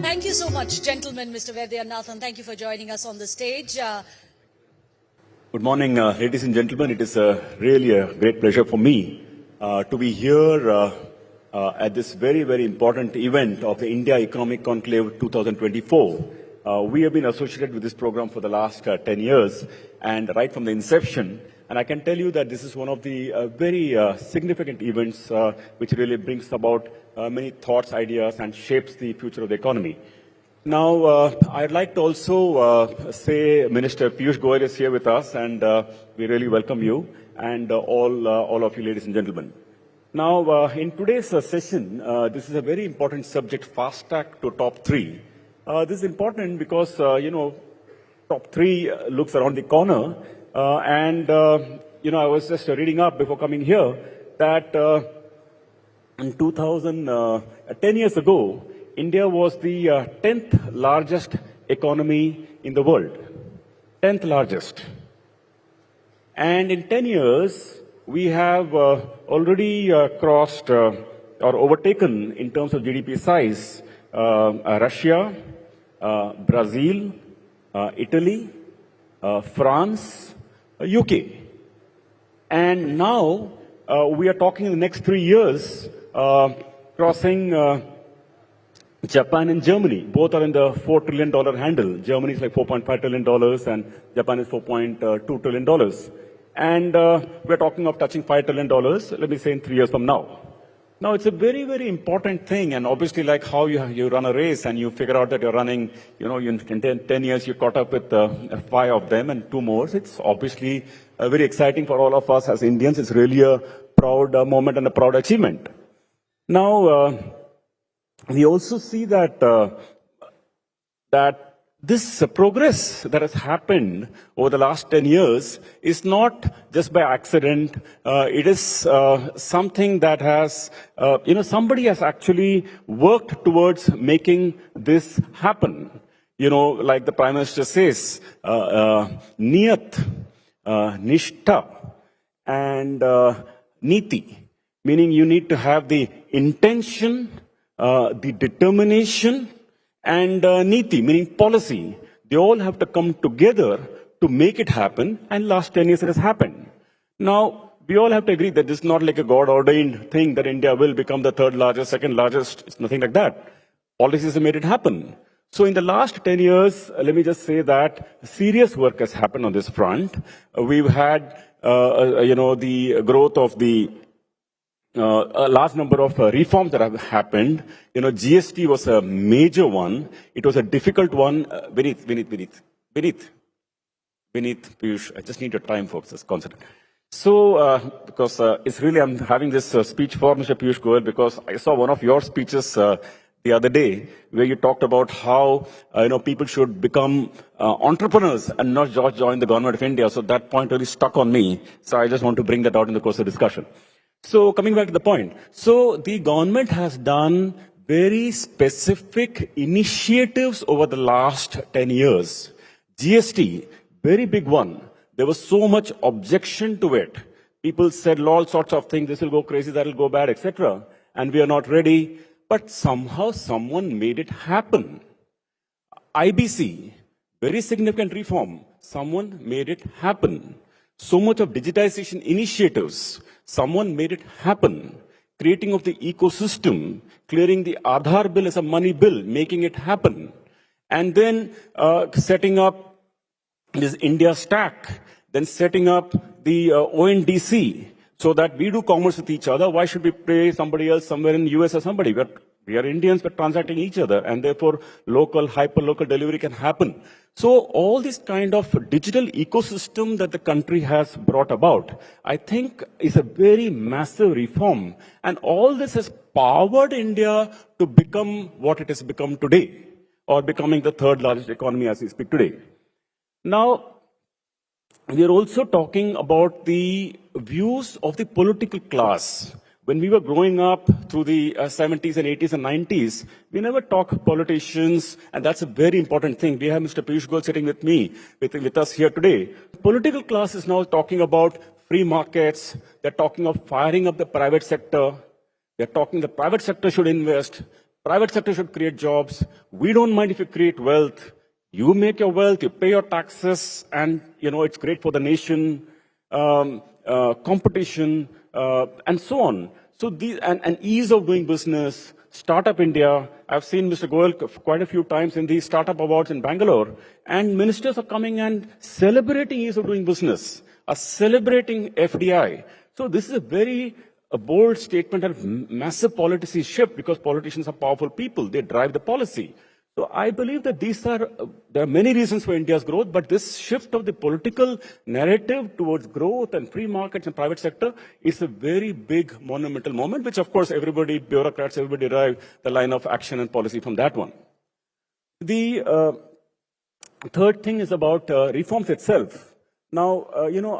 Thank you so much, gentlemen. Mr. Vaidyanathan, thank you for joining us on the stage. Good morning, ladies and gentlemen. It is really a great pleasure for me to be here at this very, very important event of the India Economic Conclave 2024. We have been associated with this program for the last 10 years, and right from the inception. And I can tell you that this is one of the very significant events which really brings about many thoughts, ideas, and shapes the future of the economy. Now, I'd like to also say Minister Piyush Goyal is here with us, and we really welcome you and all of you, ladies and gentlemen. Now, in today's session, this is a very important subject, Fasttrack to Top 3. This is important because, Top 3 looks around the corner, I was just reading up before coming here that in 10 years ago, India was the 10th largest economy in the world. 10th largest. And in 10 years, we have already crossed or overtaken in terms of GDP size Russia, Brazil, Italy, France, UK. And now we are talking in the next 3 years crossing Japan and Germany. Both are in the $4 trillion handle. Germany is like $4.5 trillion and Japan is $4.2 trillion. And we're talking of touching $5 trillion, let me say, in 3 years from now. Now, it's a very, very important thing, and obviously like how you run a race and you figure out that you're running, in 10 years you caught up with 5 of them and 2 more. It's obviously very exciting for all of us as Indians. It's really a proud moment and a proud achievement. Now, we also see that this progress that has happened over the last 10 years is not just by accident. It is something that has, somebody has actually worked towards making this happen. Like the Prime Minister says, niyat, nishtha, and niti, meaning you need to have the intention, the determination, and niti, meaning policy. They all have to come together to make it happen, and last 10 years it has happened. Now, we all have to agree that this is not like a God-ordained thing that India will become the 3rd largest, 2nd largest. It's nothing like that. Policies have made it happen. So in the last 10 years, let me just say that serious work has happened on this front. We've had, the growth of the a large number of reforms that have happened. GST was a major one. It was a difficult one. Beneath, Piyush, I just need your time, folks. Just concentrate. So, because it's really, I'm having this speech for Mr. Piyush Goyal because I saw one of your speeches the other day where you talked about how, people should become entrepreneurs and not just join the government of India. So that point really stuck on me. So I just want to bring that out in the course of discussion. So coming back to the point, so the government has done very specific initiatives over the last 10 years. GST, very big one. There was so much objection to it. People said all sorts of things, this will go crazy, that will go bad, etc. And we are not ready. But somehow someone made it happen. IBC, very significant reform. Someone made it happen. So much of digitization initiatives. Someone made it happen. Creating of the ecosystem, clearing the Aadhaar bill as a money bill, making it happen. And then setting up this India stack, then setting up the ONDC, so that we do commerce with each other. Why should we pay somebody else somewhere in the US or somebody? We are Indians, we're transacting each other, and therefore local, hyper-local delivery can happen. So all this kind of digital ecosystem that the country has brought about, I think is a very massive reform. And all this has powered India to become what it has become today, or becoming the 3rd largest economy as we speak today. Now, we are also talking about the views of the political class. When we were growing up through the 70s and 80s and 90s, we never talked politicians, and that's a very important thing. We have Mr. Piyush Goyal sitting with me, with us here today. Political class is now talking about free markets. They're talking of firing up the private sector. They're talking the private sector should invest. Private sector should create jobs. We don't mind if you create wealth. You make your wealth, you pay your taxes, and it's great for the nation. Competition, and so on. So and ease of doing business, Startup India. I've seen Mr. Goyal quite a few times in the startup awards in Bangalore, and ministers are coming and celebrating ease of doing business, are celebrating FDI. So this is a bold statement and massive policy shift, because politicians are powerful people. They drive the policy. So I believe that there are many reasons for India's growth, but this shift of the political narrative towards growth and free markets and private sector is a very big monumental moment, which of course bureaucrats, everybody derive the line of action and policy from that one. The third thing is about reforms itself. Now,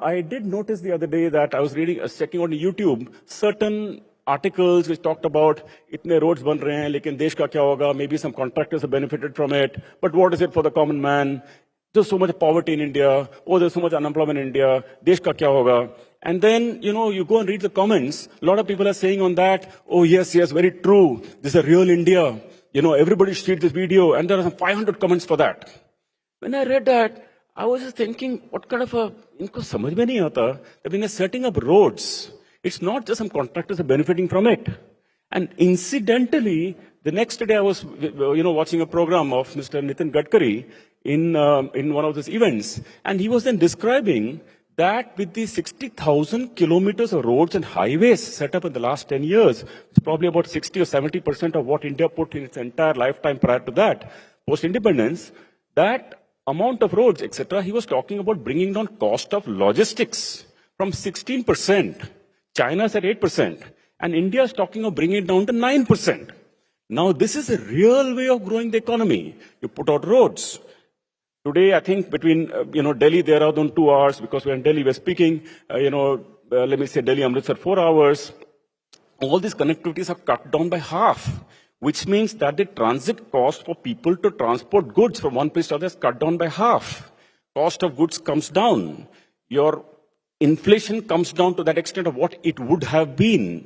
I did notice the other day that I was checking on YouTube, certain articles which talked about itne roads ban rahe hain, lekin desh ka kya hoga? Maybe some contractors have benefited from it, but what is it for the common man? There's so much poverty in India. Oh, there's so much unemployment in India. Desh ka kya hoga? And then, you go and read the comments. A lot of people are saying on that, oh, yes, very true. This is a real India. Everybody should read this video. And there are some 500 comments for that. When I read that, I was just thinking, what kind of inko samajh mein nahi aata that when they're setting up roads, it's not just some contractors are benefiting from it. And incidentally, the next day I was, watching a program of Mr. Nitin Gadkari in one of these events, and he was then describing that with the 60,000 kilometers of roads and highways set up in the last 10 years, it's probably about 60 or 70% of what India put in its entire lifetime prior to that, post-independence, that amount of roads, etc., he was talking about bringing down cost of logistics from 16%. China's at 8%, and India is talking of bringing it down to 9%. Now, this is a real way of growing the economy. You put out roads. Today, I think between, Delhi, Dehradun 2 hours, because we're in Delhi, we're speaking, let me say Delhi, Amritsar 4 hours. All these connectivities are cut down by half, which means that the transit cost for people to transport goods from one place to the other is cut down by half. Cost of goods comes down. Your inflation comes down to that extent of what it would have been.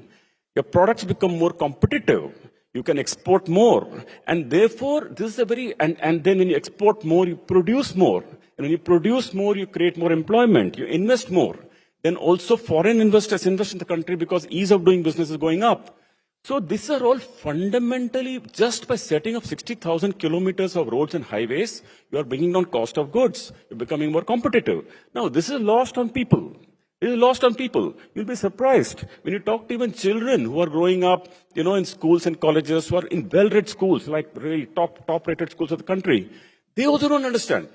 Your products become more competitive. You can export more. And therefore, this is and then when you export more, you produce more. And when you produce more, you create more employment. You invest more. Then also foreign investors invest in the country because ease of doing business is going up. So these are all fundamentally, just by setting up 60,000 kilometers of roads and highways, you are bringing down cost of goods. You're becoming more competitive. Now, this is lost on people. This is lost on people. You'll be surprised when you talk to even children who are growing up, in schools and colleges, who are in well-read schools, like really top-rated schools of the country. They also don't understand.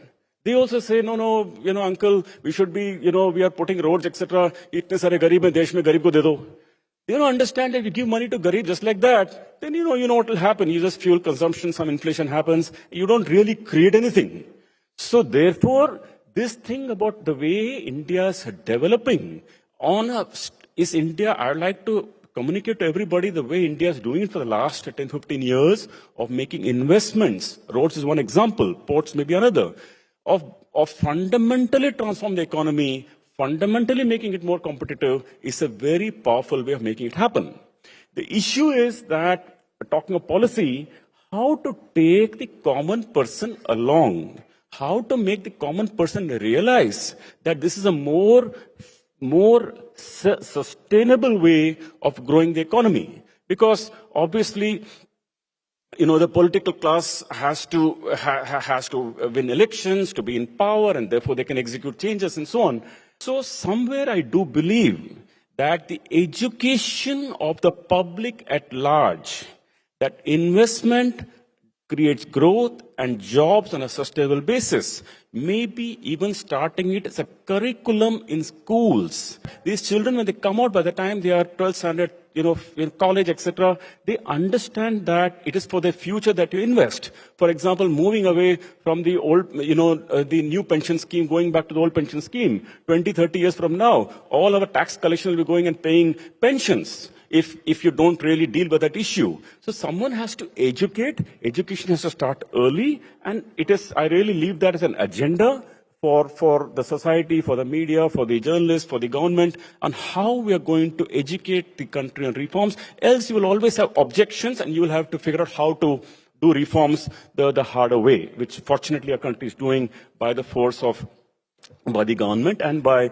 They also say, no, uncle, we should be, we are putting roads, etc. Itne sare garib hai, desh mein garib ko de do. They don't understand that if you give money to Garib just like that, then you know what will happen. You just fuel consumption, some inflation happens. You don't really create anything. So therefore, this thing about the way India is developing is India, I'd like to communicate to everybody the way India is doing it for the last 10, 15 years of making investments. Roads is one example, ports may be another, of fundamentally transform the economy, fundamentally making it more competitive is a very powerful way of making it happen. The issue is that, talking of policy, how to take the common person along, how to make the common person realize that this is a more sustainable way of growing the economy. Because obviously, the political class has to win elections, to be in power, and therefore they can execute changes and so on. So somewhere I do believe that the education of the public at large, that investment creates growth and jobs on a sustainable basis, maybe even starting it as a curriculum in schools. These children, when they come out, by the time they are 12th standard, in college, etc., they understand that it is for their future that you invest. For example, moving away from the old, the new pension scheme, going back to the old pension scheme, 20, 30 years from now, all our tax collection will be going and paying pensions if you don't really deal with that issue. So someone has to educate. Education has to start early, and I really leave that as an agenda for the society, for the media, for the journalists, for the government, on how we are going to educate the country on reforms. Else you will always have objections and you will have to figure out how to do reforms the harder way, which fortunately our country is doing by the force of by the government and by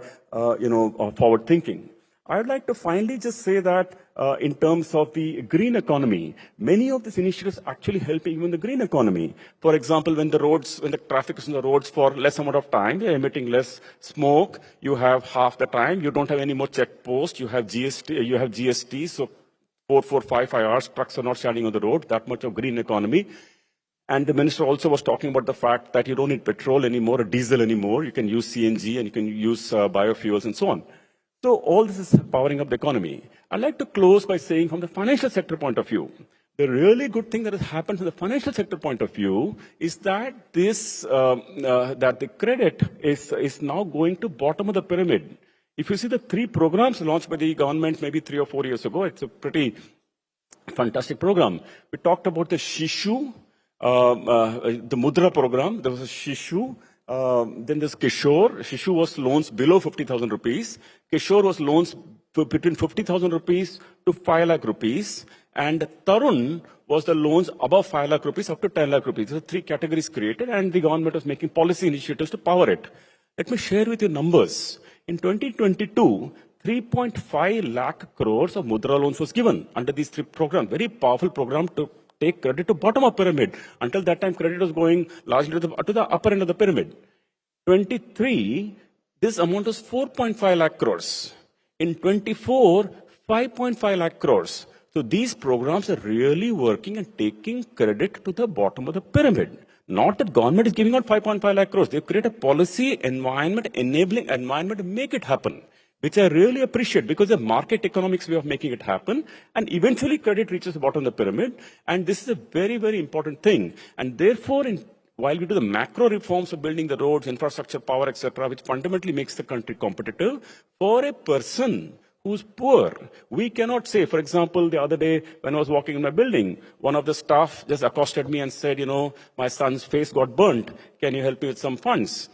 forward thinking. I would like to finally just say that in terms of the green economy, many of these initiatives actually helping even the green economy. For example, when the traffic is on the roads for less amount of time, they're emitting less smoke. You have half the time. You don't have any more checkposts. You have GST. So 5 hours, trucks are not standing on the road. That much of green economy. And the minister also was talking about the fact that you don't need petrol anymore or diesel anymore. You can use CNG and you can use biofuels and so on. So all this is powering up the economy. I'd like to close by saying from the financial sector point of view, the really good thing that has happened from the financial sector point of view is that that the credit is now going to bottom of the pyramid. If you see the 3 programs launched by the government maybe 3 or 4 years ago, it's a pretty fantastic program. We talked about the Shishu, the Mudra program. There was a Shishu. Then there's Kishore. Shishu was loans below 50,000 rupees. Kishore was loans between 50,000 rupees to 5 lakh rupees. And Tarun was the loans above 5 lakh rupees up to 10 lakh rupees. These are 3 categories created and the government was making policy initiatives to power it. Let me share with you numbers. In 2022, 3.5 lakh crores of Mudra loans was given under these 3 programs. Very powerful program to take credit to bottom of pyramid. Until that time, credit was going largely to the upper end of the pyramid. 23, this amount was 4.5 lakh crores. In 24, 5.5 lakh crores. So these programs are really working and taking credit to the bottom of the pyramid. Not that government is giving out 5.5 lakh crores. They've created a policy environment, enabling environment to make it happen, which I really appreciate because the market economics way of making it happen. And eventually credit reaches the bottom of the pyramid. And this is a very, very important thing. And therefore, while we do the macro reforms of building the roads, infrastructure, power, etc., which fundamentally makes the country competitive, for a person who's poor, we cannot say, for example, the other day when I was walking in my building, one of the staff just accosted me and said, my son's face got burnt. Can you help me with some funds?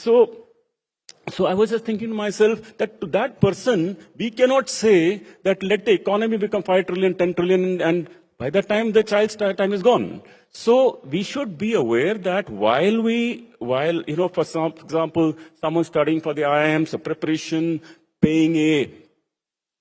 So I was just thinking to myself that to that person, we cannot say that let the economy become 5 trillion, 10 trillion, and by that time the child's time is gone. So we should be aware that while for example, someone studying for the IIMs, a preparation,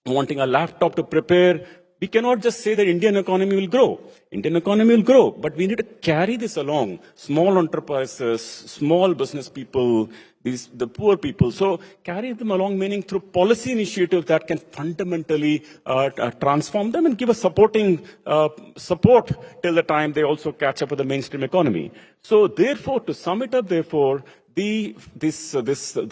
wanting a laptop to prepare, we cannot just say that Indian economy will grow. Indian economy will grow, but we need to carry this along. Small enterprises, small business people, the poor people. So carry them along, meaning through policy initiatives that can fundamentally transform them and give a supporting support till the time they also catch up with the mainstream economy. So therefore, to sum it up, the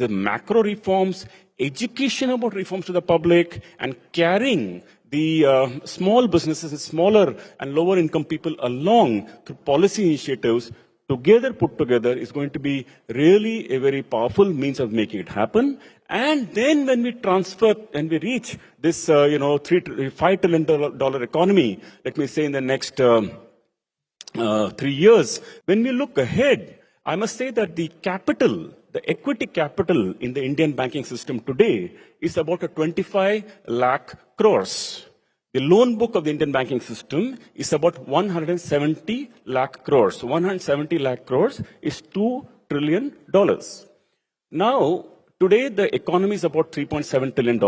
macro reforms, education about reforms to the public, and carrying the small businesses and smaller and lower income people along through policy initiatives put together is going to be really a very powerful means of making it happen. And then when we transfer and we reach this, $5 trillion economy, let me say in the next 3 years, when we look ahead, I must say that the equity capital in the Indian banking system today is about 25 lakh crores. The loan book of the Indian banking system is about 170 lakh crores. 170 lakh crores is $2 trillion. Now, today the economy is about $3.7 trillion.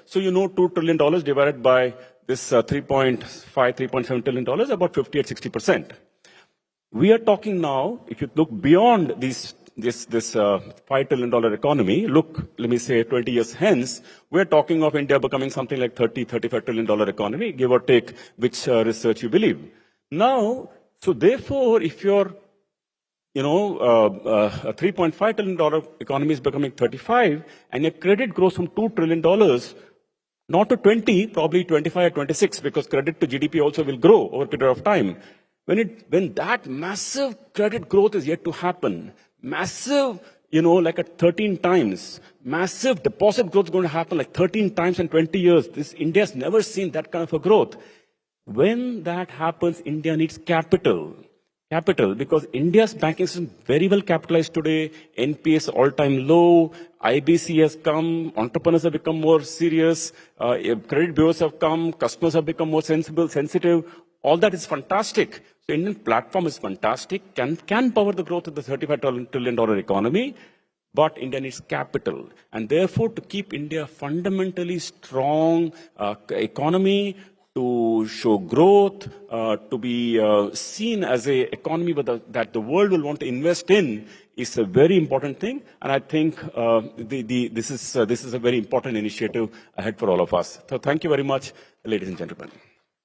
So $2 trillion divided by this 3.7 trillion dollars, about 50 or 60%. We are talking now, if you look beyond this $5 trillion economy, let me say 20 years hence, we're talking of India becoming something like $35 trillion economy, give or take which research you believe. Now, so therefore, if you're, a $3.5 trillion economy is becoming 35, and your credit grows from $2 trillion, not to 20, probably 25 or 26, because credit to GDP also will grow over a period of time. When that massive credit growth is yet to happen, massive, like at 13 times, massive deposit growth is going to happen like 13 times in 20 years. India's never seen that kind of a growth. When that happens, India needs capital. capital, because India's banking system is very well capitalized today. NPS all-time low. IBC has come. Entrepreneurs have become more serious. Credit bureaus have come. Customers have become more sensitive. All that is fantastic. So Indian platform is fantastic. Can power the growth of the $35 trillion economy. But India needs capital. And therefore, to keep India fundamentally strong economy, to show growth, to be seen as an economy that the world will want to invest in is a very important thing. And I think this is a very important initiative ahead for all of us. So thank you very much, ladies and gentlemen.